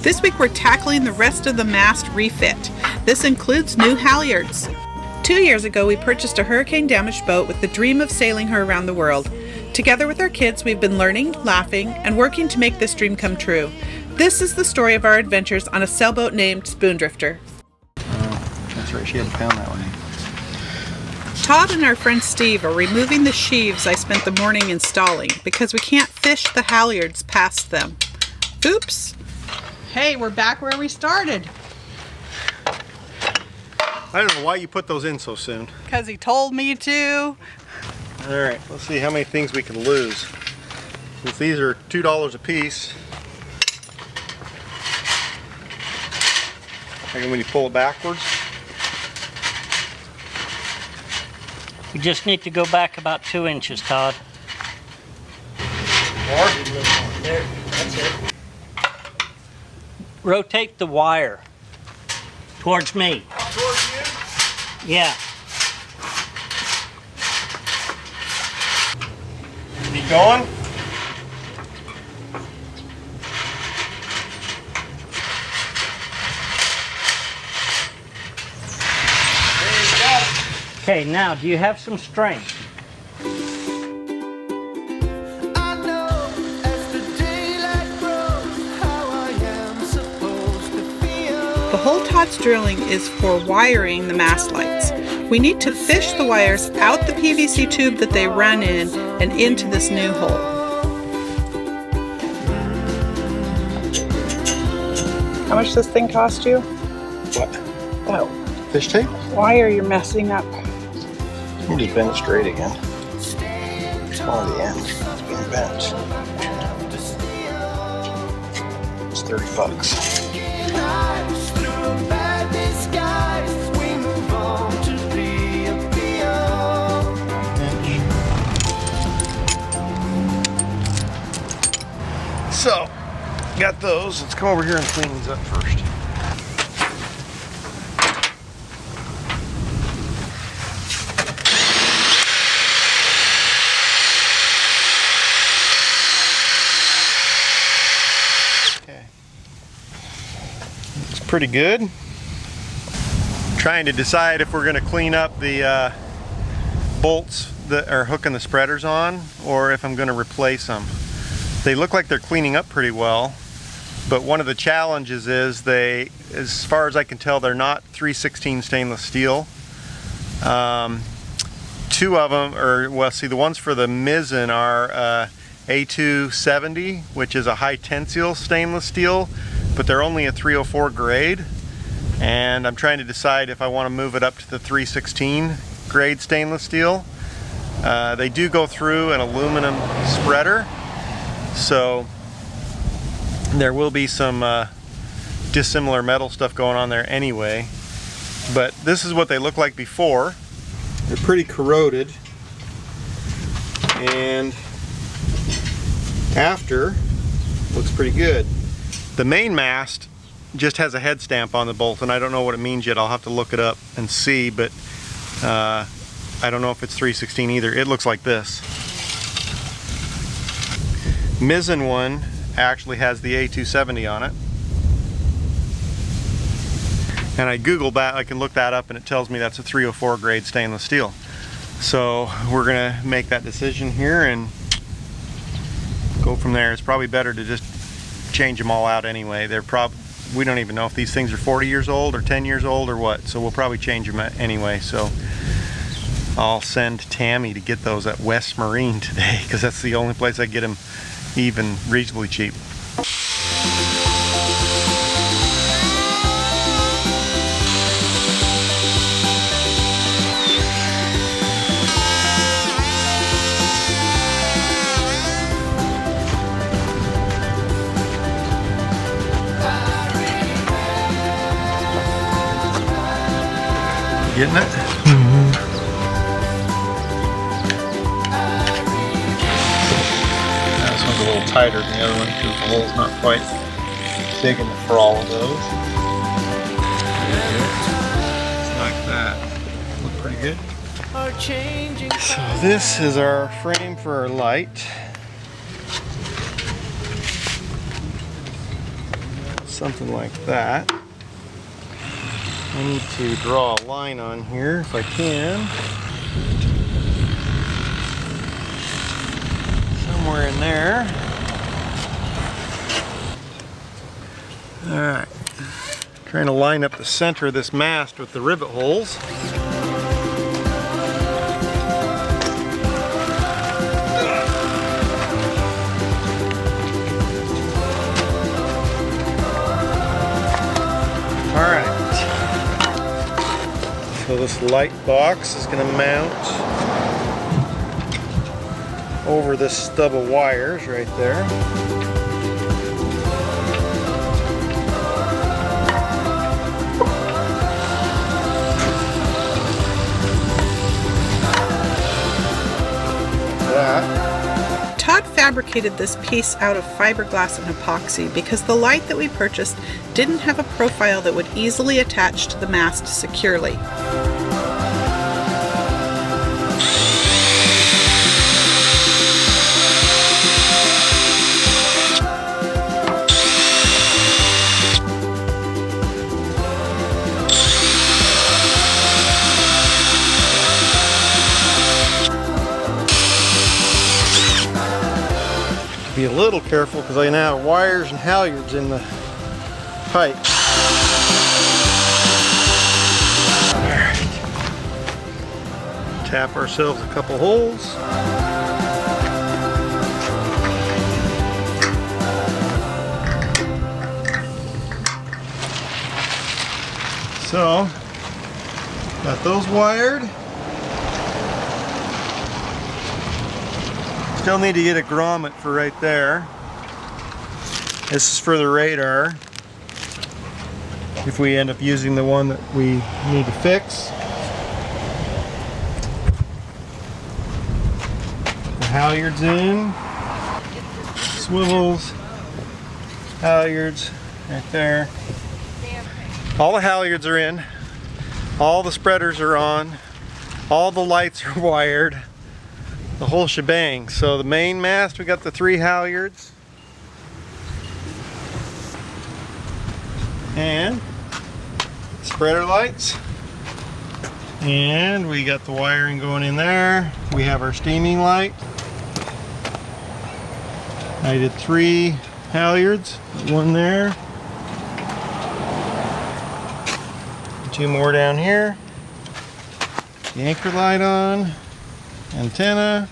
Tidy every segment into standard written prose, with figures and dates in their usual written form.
This week we're tackling the rest of the mast refit. This includes new halyards. 2 years ago we purchased a hurricane-damaged boat with the dream of sailing her around the world. Together with our kids, we've been learning, laughing, and working to make this dream come true. This is the story of our adventures on a sailboat named Spoondrifter. That's right, she hadn't found that one. Todd and our friend Steve are removing the sheaves I spent the morning installing because we can't fish the halyards past them. Oops! Hey, we're back where we started. I don't know why you put those in so soon. Because he told me to. Alright, let's see how many things we can lose. Since these are $2 a piece, I can when you pull it backwards. You just need to go back about 2 inches, Todd. More? There, that's it. Rotate the wire towards me. Towards you? Yeah. Keep going. There you go. Okay, now do you have some strength? The hole Todd's drilling is for wiring the mast lights. We need to fish the wires out the PVC tube that they run in and into this new hole. How much does this thing cost you? What? Oh, Fish tape? wire you're messing up. You just bend it straight again. On the end, it's being bent. It's $30. So, got those. Let's come over here and clean these up first. Okay. It's pretty good. Trying to decide if we're going to clean up the bolts that are hooking the spreaders on, or if I'm going to replace them. They look like they're cleaning up pretty well, but one of the challenges is they, as far as I can tell, they're not 316 stainless steel. 2 of them are, well, see, the ones for the mizzen are A270, which is a high tensile stainless steel, but they're only a 304 grade. And I'm trying to decide if I want to move it up to the 316 grade stainless steel. They do go through an aluminum spreader, so there will be some dissimilar metal stuff going on there anyway. But this is what they look like before. They're pretty corroded, and after looks pretty good. The main mast just has a head stamp on the bolt, and I don't know what it means yet. I'll have to look it up and see, but I don't know if it's 316 either. It looks like this. Mizzen one actually has the A270 on it, and I googled that. I can look that up and it tells me that's a 304 grade stainless steel. So we're gonna make that decision here and go from there. It's probably better to just change them all out anyway. We don't even know if these things are 40 years old or 10 years old or what, so we'll probably change them anyway. So I'll send Tammy to get those at West Marine today, because that's the only place I get them even reasonably cheap. Getting it? Mm-hmm. This one's a little tighter than the other one because the hole's not quite big enough for all of those. Just like that. Look pretty good. So this is our frame for our light. something like that. I need to draw a line on here if I can. Somewhere in there. Alright. Trying to line up the center of this mast with the rivet holes. Alright. So this light box is going to mount over this stub of wires right there. Todd fabricated this piece out of fiberglass and epoxy because the light that we purchased didn't have a profile that would easily attach to the mast securely. Be a little careful because I now have wires and halyards in the pipe. Alright. Tap ourselves a couple holes. So, got those wired. Still need to get a grommet for right there. This is for the radar. If we end up using the one that we need to fix. The halyards in. Swivels. Halyards right there. All the halyards are in. All the spreaders are on. All the lights are wired. The whole shebang. So the main mast, we got the 3 halyards. And spreader lights. And we got the wiring going in there. We have our steaming light. I did 3 halyards, 1 there. 2 more down here. The anchor light on. Antenna.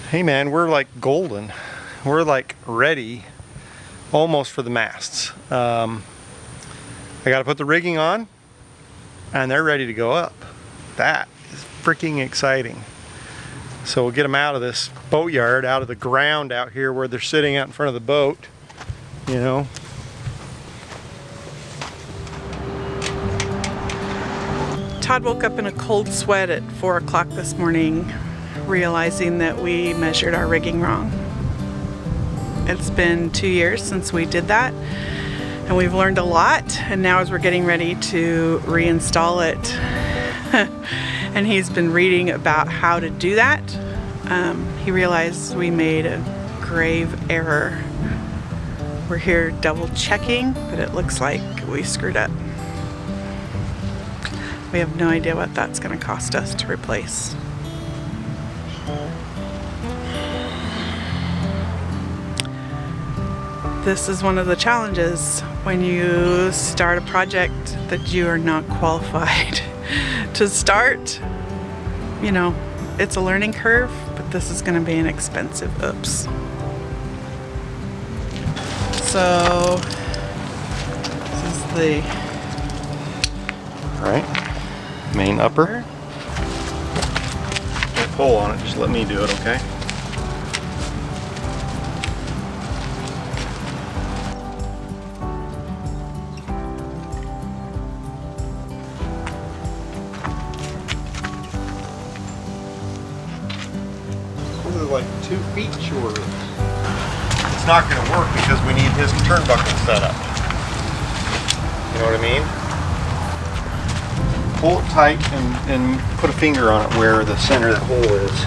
Hey man, we're like golden. We're like ready almost for the masts. I got to put the rigging on and they're ready to go up. That is freaking exciting. So we'll get them out of this boatyard, out of the ground out here where they're sitting out in front of the boat, you know. Todd woke up in a cold sweat at 4 o'clock this morning, realizing that we measured our rigging wrong. It's been 2 years since we did that, and we've learned a lot, and now as we're getting ready to reinstall it, and he's been reading about how to do that, he realized we made a grave error. We're here double checking, but it looks like we screwed up. We have no idea what that's going to cost us to replace. This is one of the challenges when you start a project that you are not qualified to start. You know, it's a learning curve, but this is going to be an expensive oops. So, this is the main upper. Pull on it, just let me do it, okay? This is like 2 feet shorter. It's not going to work because we need his turnbuckle set up. You know what I mean? Pull it tight and put a finger on it where the center of that hole is.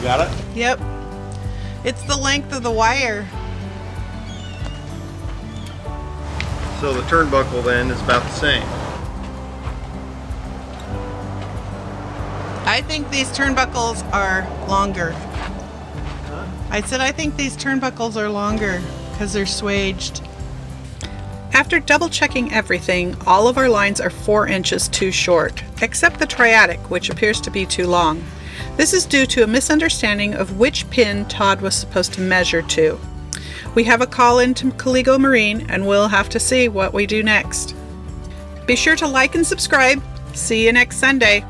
Got it? Yep. It's the length of the wire. So the turnbuckle then is about the same. I think these turnbuckles are longer. I said I think these turnbuckles are longer because they're swaged. After double checking everything, all of our lines are 4 inches too short, except the triadic, which appears to be too long. This is due to a misunderstanding of which pin Todd was supposed to measure to. We have a call into Colligo Marine and we'll have to see what we do next. Be sure to like and subscribe. See you next Sunday.